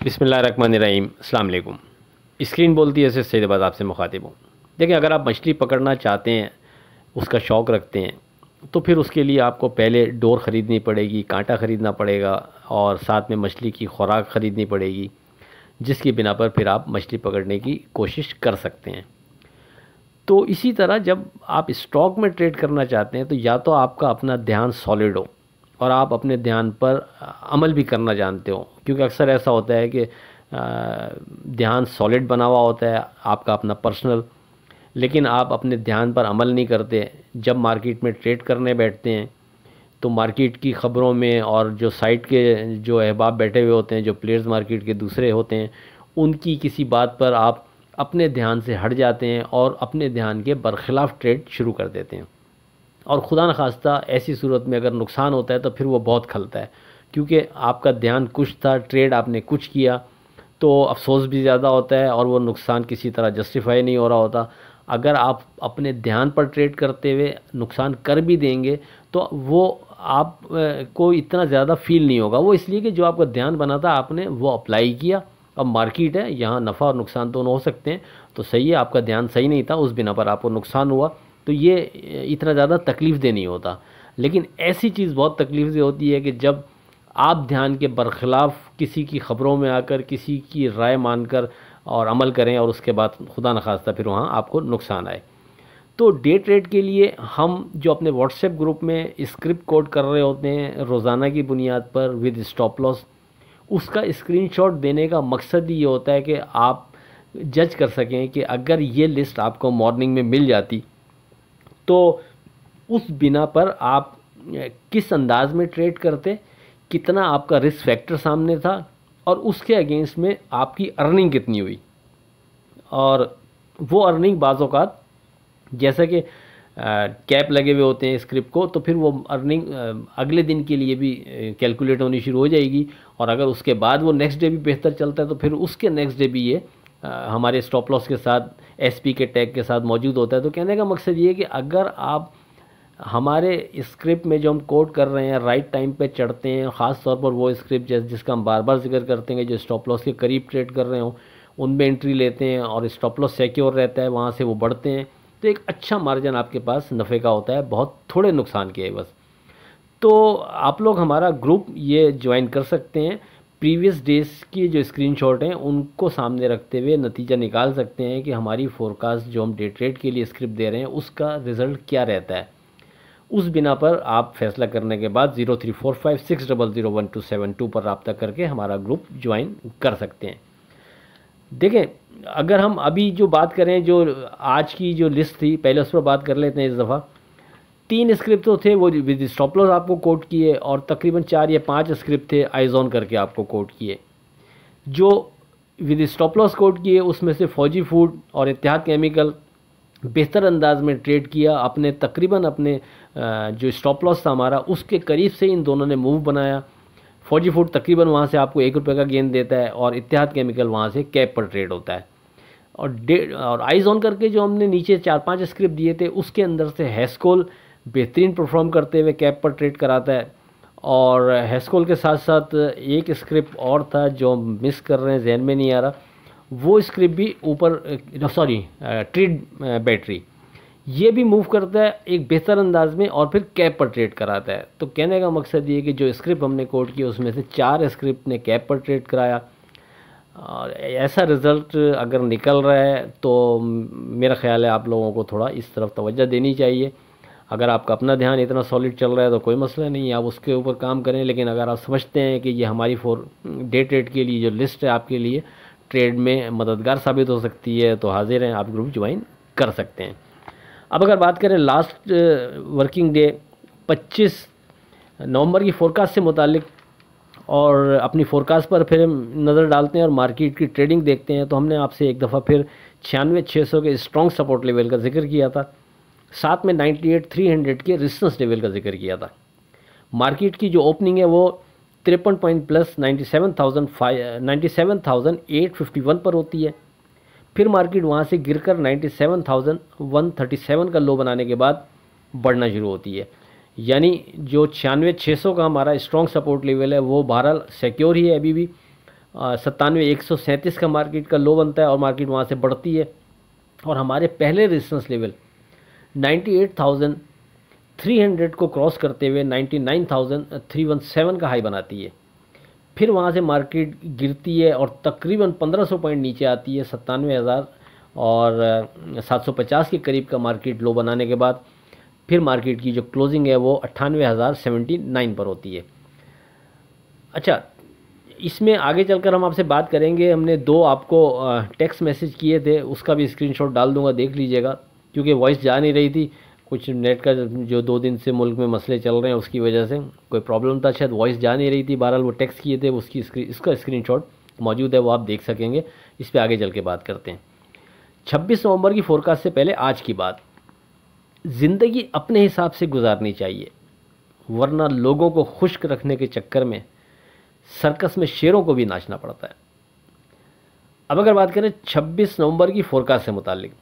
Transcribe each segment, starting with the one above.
बिस्मिल्लाहिर्रहमानिर्रहीम, अस्सलाम वालेकुम। स्क्रीन बोलती है, ऐसे सैयदाबाद आपसे मुखातिब हूँ। देखिए, अगर आप मछली पकड़ना चाहते हैं, उसका शौक़ रखते हैं, तो फिर उसके लिए आपको पहले डोर ख़रीदनी पड़ेगी, कांटा ख़रीदना पड़ेगा और साथ में मछली की खुराक ख़रीदनी पड़ेगी, जिसकी बिना पर फिर आप मछली पकड़ने की कोशिश कर सकते हैं। तो इसी तरह जब आप स्टॉक में ट्रेड करना चाहते हैं, तो या तो आपका अपना ध्यान सॉलिड हो और आप अपने ध्यान पर अमल भी करना जानते हो, क्योंकि अक्सर ऐसा होता है कि ध्यान सॉलिड बना हुआ होता है आपका अपना पर्सनल, लेकिन आप अपने ध्यान पर अमल नहीं करते। जब मार्केट में ट्रेड करने बैठते हैं तो मार्केट की ख़बरों में और जो साइट के जो अहबाब बैठे हुए होते हैं, जो प्लेयर्स मार्केट के दूसरे होते हैं, उनकी किसी बात पर आप अपने ध्यान से हट जाते हैं और अपने ध्यान के बरखिलाफ़ ट्रेड शुरू कर देते हैं। और खुदा न खास्ता ऐसी सूरत में अगर नुकसान होता है तो फिर वो बहुत खलता है, क्योंकि आपका ध्यान कुछ था, ट्रेड आपने कुछ किया, तो अफसोस भी ज़्यादा होता है और वो नुकसान किसी तरह जस्टिफाई नहीं हो रहा होता। अगर आप अपने ध्यान पर ट्रेड करते हुए नुकसान कर भी देंगे तो वो आप को इतना ज़्यादा फ़ील नहीं होगा। वो इसलिए कि जो आपका ध्यान बना था आपने वो अप्लाई किया। अब मार्केट है, यहाँ नफ़ा और नुकसान दोनों हो सकते हैं, तो सही है, आपका ध्यान सही नहीं था, उस बिना पर आपको नुकसान हुआ, तो ये इतना ज़्यादा तकलीफ़ दे नहीं होता। लेकिन ऐसी चीज़ बहुत तकलीफ़ दे होती है कि जब आप ध्यान के बरखिलाफ़ किसी की ख़बरों में आकर किसी की राय मानकर और अमल करें और उसके बाद खुदा न खास्ता फिर वहाँ आपको नुकसान आए। तो डे ट्रेड के लिए हम जो अपने व्हाट्सएप ग्रुप में स्क्रिप्ट कोड कर रहे होते हैं रोज़ाना की बुनियाद पर विद स्टॉप लॉस, उसका स्क्रीनशॉट देने का मकसद ही ये होता है कि आप जज कर सकें कि अगर ये लिस्ट आपको मॉर्निंग में मिल जाती तो उस बिना पर आप किस अंदाज में ट्रेड करते, कितना आपका रिस्क फैक्टर सामने था और उसके अगेंस्ट में आपकी अर्निंग कितनी हुई। और वो अर्निंग बाज़ औक़ात जैसा कि कैप लगे हुए होते हैं स्क्रिप्ट को, तो फिर वो अर्निंग अगले दिन के लिए भी कैलकुलेट होनी शुरू हो जाएगी। और अगर उसके बाद वो नेक्स्ट डे भी बेहतर चलता है तो फिर उसके नेक्स्ट डे भी ये हमारे स्टॉप लॉस के साथ एसपी के टैग के साथ मौजूद होता है। तो कहने का मकसद ये है कि अगर आप हमारे स्क्रिप्ट में जो हम कोड कर रहे हैं राइट टाइम पे चढ़ते हैं, ख़ास तौर पर वो स्क्रिप्ट जिसका हम बार बार जिक्र करते हैं, जो स्टॉप लॉस के करीब ट्रेड कर रहे हों, उनमें एंट्री लेते हैं और स्टॉप लॉस सिक्योर रहता है, वहाँ से वो बढ़ते हैं, तो एक अच्छा मार्जिन आपके पास नफ़े का होता है, बहुत थोड़े नुकसान के बस। तो आप लोग हमारा ग्रुप ये ज्वाइन कर सकते हैं। प्रीवियस डेज की जो स्क्रीनशॉट हैं उनको सामने रखते हुए नतीजा निकाल सकते हैं कि हमारी फोरकास्ट जो हम डे ट्रेड के लिए स्क्रिप्ट दे रहे हैं उसका रिज़ल्ट क्या रहता है। उस बिना पर आप फैसला करने के बाद 0345600127 पर रब्ता करके हमारा ग्रुप ज्वाइन कर सकते हैं। देखें, अगर हम अभी जो बात करें, जो आज की जो लिस्ट थी, पहले उस पर बात कर लेते हैं। इस दफ़ा 3 स्क्रिप्ट तो थे, वो विद स्टॉप लॉस आपको कोट किए, और तकरीबन 4 या 5 स्क्रिप्ट थे आइज़ ऑन करके आपको कोट किए। जो विद स्टॉप लॉस कोट किए उसमें से फौजी फूड और इत्तेहाद केमिकल बेहतर अंदाज में ट्रेड किया, अपने तकरीबन अपने जो स्टॉप लॉस था हमारा उसके करीब से इन दोनों ने मूव बनाया। फौजी फूड तकरीबन वहाँ से आपको 1 रुपये का गेंद देता है और इत्तेहाद केमिकल वहाँ से कैप पर ट्रेड होता है। और आइज़ ऑन करके जो हमने नीचे 4-5 स्क्रिप्ट दिए थे उसके अंदर से हैस्कोल बेहतरीन परफॉर्म करते हुए कैप पर ट्रेड कराता है। और हैस्कोल के साथ साथ एक स्क्रिप्ट और था जो मिस कर रहे हैं, जहन में नहीं आ रहा, वो स्क्रिप्ट भी ऊपर ट्रेड बैटरी, ये भी मूव करता है एक बेहतर अंदाज में और फिर कैप पर ट्रेड कराता है। तो कहने का मकसद ये है कि जो स्क्रिप्ट हमने कोड किया उसमें से 4 स्क्रिप्ट ने कैप पर ट्रेड कराया। और ऐसा रिज़ल्ट अगर निकल रहा है तो मेरा ख्याल है आप लोगों को थोड़ा इस तरफ तवज्जो देनी चाहिए। अगर आपका अपना ध्यान इतना सॉलिड चल रहा है तो कोई मसला नहीं, आप उसके ऊपर काम करें। लेकिन अगर आप समझते हैं कि ये हमारी डे ट्रेड के लिए जो लिस्ट है आपके लिए ट्रेड में मददगार साबित हो सकती है, तो हाजिर हैं, आप ग्रुप ज्वाइन कर सकते हैं। अब अगर बात करें लास्ट वर्किंग डे 25 नवंबर की फ़ोरकास्ट से मुतालिक, और अपनी फ़ोरकास्ट पर फिर नज़र डालते हैं और मार्केट की ट्रेडिंग देखते हैं, तो हमने आपसे एक दफ़ा फिर 96,600 के स्ट्रॉन्ग सपोर्ट लेवल का जिक्र किया था, साथ में 98,300 के रेजिस्टेंस लेवल का जिक्र किया था। मार्केट की जो ओपनिंग है वो 53 पॉइंट प्लस 97,851 पर होती है। फिर मार्केट वहाँ से गिरकर 97,137 का लो बनाने के बाद बढ़ना शुरू होती है। यानी जो 96,600 का हमारा स्ट्रॉन्ग सपोर्ट लेवल है वो बहरहाल सिक्योर ही है अभी भी, 97,137 का मार्केट का लो बनता है और मार्केट वहाँ से बढ़ती है और हमारे पहले रेजिस्टेंस लेवल 98,300 को क्रॉस करते हुए 99,317 का हाई बनाती है। फिर वहाँ से मार्केट गिरती है और तकरीबन 1500 पॉइंट नीचे आती है 97,000 और 750 के करीब का मार्केट लो बनाने के बाद फिर मार्केट की जो क्लोजिंग है वो 98,079 पर होती है। अच्छा, इसमें आगे चलकर हम आपसे बात करेंगे। हमने 2 आपको टेक्स्ट मैसेज किए थे, उसका भी स्क्रीनशॉट डाल दूंगा, देख लीजिएगा, क्योंकि वॉइस जा नहीं रही थी। कुछ नेट का जो 2 दिन से मुल्क में मसले चल रहे हैं उसकी वजह से कोई प्रॉब्लम था, शायद वॉइस जा नहीं रही थी। बहरहाल वो टेक्स्ट किए थे, इसका स्क्रीनशॉट मौजूद है, वो आप देख सकेंगे। इस पर आगे चल के बात करते हैं। 26 नवंबर की फोरकास्ट से पहले आज की बात, ज़िंदगी अपने हिसाब से गुजारनी चाहिए, वरना लोगों को खुश्क रखने के चक्कर में सर्कस में शेरों को भी नाचना पड़ता है। अब अगर बात करें 26 नवंबर की फोरकास्ट से मुतालिक,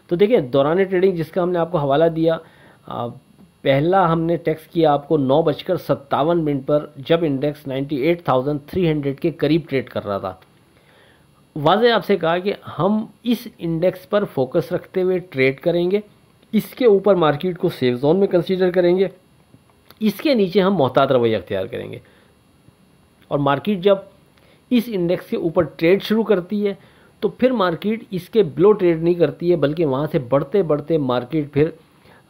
तो देखिए दौरान ट्रेडिंग जिसका हमने आपको हवाला दिया, पहला हमने टेक्स्ट किया आपको 9:57 पर, जब इंडेक्स 98,300 के करीब ट्रेड कर रहा था। वाज़े आपसे कहा कि हम इस इंडेक्स पर फोकस रखते हुए ट्रेड करेंगे, इसके ऊपर मार्केट को सेफ जोन में कंसीडर करेंगे, इसके नीचे हम मोहतात रवैया अख्तियार करेंगे। और मार्केट जब इस इंडेक्स के ऊपर ट्रेड शुरू करती है तो फिर मार्केट इसके बिलो ट्रेड नहीं करती है, बल्कि वहाँ से बढ़ते बढ़ते मार्केट फिर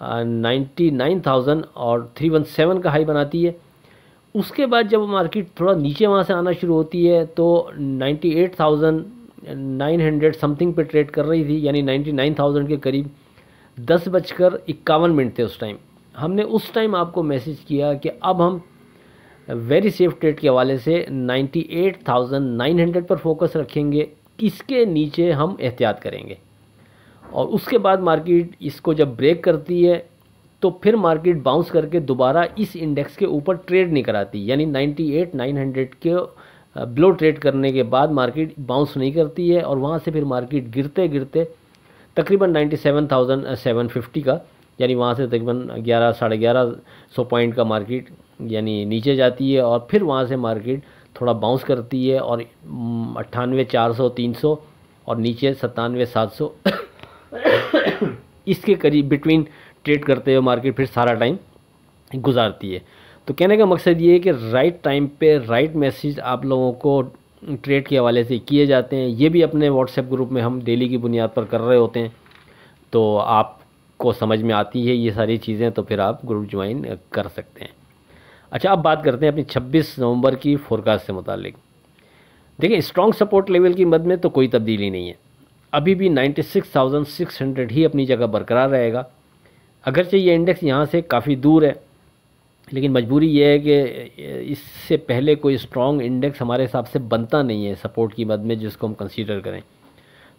99,317 का हाई बनाती है। उसके बाद जब मार्केट थोड़ा नीचे वहाँ से आना शुरू होती है तो 98,900 समथिंग पे ट्रेड कर रही थी, यानी 99,000 के करीब। 10:51 थे उस टाइम। हमने उस टाइम आपको मैसेज किया कि अब हम वेरी सेफ ट्रेड के हवाले से 98,900 पर फोकस रखेंगे, इसके नीचे हम एहतियात करेंगे। और उसके बाद मार्केट इसको जब ब्रेक करती है तो फिर मार्केट बाउंस करके दोबारा इस इंडेक्स के ऊपर ट्रेड नहीं कराती, यानी 98,900 के बिलो ट्रेड करने के बाद मार्केट बाउंस नहीं करती है और वहाँ से फिर मार्केट गिरते गिरते तकरीबन 97,750 का, यानी वहाँ से तकरीबन 1100-1150 पॉइंट का मार्केट यानी नीचे जाती है और फिर वहाँ से मार्केट थोड़ा बाउंस करती है और 98,400, 300 और नीचे 97,700 इसके करीब बिटवीन ट्रेड करते हुए मार्केट फिर सारा टाइम गुजारती है। तो कहने का मकसद ये है कि राइट टाइम पे राइट मैसेज आप लोगों को ट्रेड के हवाले से किए जाते हैं। ये भी अपने व्हाट्सएप ग्रुप में हम डेली की बुनियाद पर कर रहे होते हैं, तो आपको समझ में आती है ये सारी चीज़ें, तो फिर आप ग्रुप ज्वाइन कर सकते हैं। अच्छा, अब बात करते हैं अपनी 26 नवंबर की फोरकास्ट से मुतालिक। देखिए स्ट्रॉन्ग सपोर्ट लेवल की मद में तो कोई तब्दीली नहीं है, अभी भी 96,600 ही अपनी जगह बरकरार रहेगा। अगरचे ये इंडेक्स यहाँ से काफ़ी दूर है, लेकिन मजबूरी ये है कि इससे पहले कोई स्ट्रॉन्ग इंडेक्स हमारे हिसाब से बनता नहीं है सपोर्ट की मद में जिसको हम कंसीडर करें।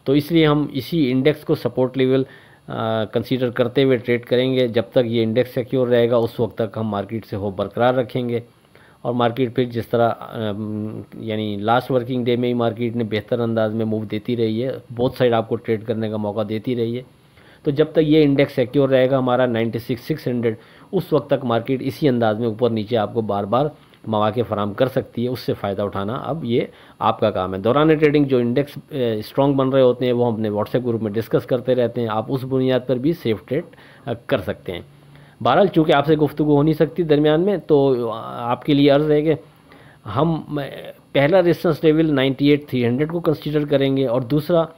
तो इसलिए हम इसी इंडेक्स को सपोर्ट लेवल कंसीडर करते हुए ट्रेड करेंगे। जब तक ये इंडेक्स सिक्योर रहेगा उस वक्त तक हम मार्केट से होप बरकरार रखेंगे। और मार्केट फिर जिस तरह यानी लास्ट वर्किंग डे में ही मार्केट ने बेहतर अंदाज में मूव देती रही है, बोथ साइड आपको ट्रेड करने का मौका देती रही है। तो जब तक ये इंडेक्स सिक्योर रहेगा हमारा 96,600, उस वक्त तक मार्केट इसी अंदाज में ऊपर नीचे आपको बार बार मौके फराम कर सकती है, उससे फ़ायदा उठाना अब ये आपका काम है। दौरान ट्रेडिंग जो इंडेक्स स्ट्रॉन्ग बन रहे होते हैं वो हम अपने व्हाट्सएप ग्रुप में डिस्कस करते रहते हैं, आप उस बुनियाद पर भी सेफ ट्रेड कर सकते हैं। बहरहाल चूँकि आपसे गुफ्तगू हो नहीं सकती दरमियान में, तो आपके लिए अर्ज़ है कि हम पहला रेजिस्टेंस लेवल 98,300 को कंसीडर करेंगे और दूसरा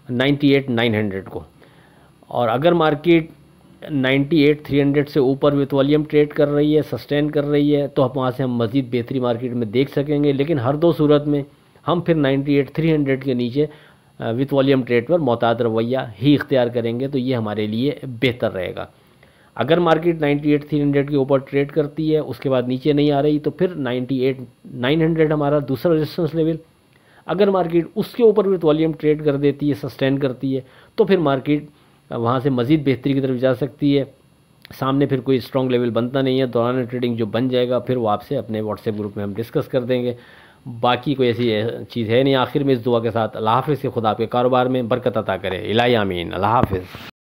98,900 को। और अगर मार्केट 98,300 से ऊपर विथ वॉल्यूम ट्रेड कर रही है, सस्टेन कर रही है, तो वहाँ से हम मज़ीद बेहतरी मार्केट में देख सकेंगे। लेकिन हर दो सूरत में हम फिर 98,300 के नीचे विथ वॉल्यूम ट्रेड पर मोहतात रवैया ही इख्तियार करेंगे, तो ये हमारे लिए बेहतर रहेगा। अगर मार्केट 98,300 के ऊपर ट्रेड करती है उसके बाद नीचे नहीं आ रही, तो फिर 98,900 हमारा दूसरा रेजिस्टेंस लेवल। अगर मार्केट उसके ऊपर विथ वॉल्यूम ट्रेड कर देती है, सस्टेन करती है, तो फिर मार्केट वहाँ से मज़ीद बेहतरी की तरफ जा सकती है। सामने फिर कोई स्ट्रॉन्ग लेवल बनता नहीं है, दौरान ट्रेडिंग जो बन जाएगा फिर वो आपसे अपने व्हाट्सएप ग्रुप में हम डिस्कस कर देंगे। बाकी कोई ऐसी चीज़ है नहीं। आखिर में इस दुआ के साथ अल्लाह हाफ़िज़, से खुदा आपके कारोबार में बरकत अता करे। इलाही आमीन। अल्लाह हाफ़िज़।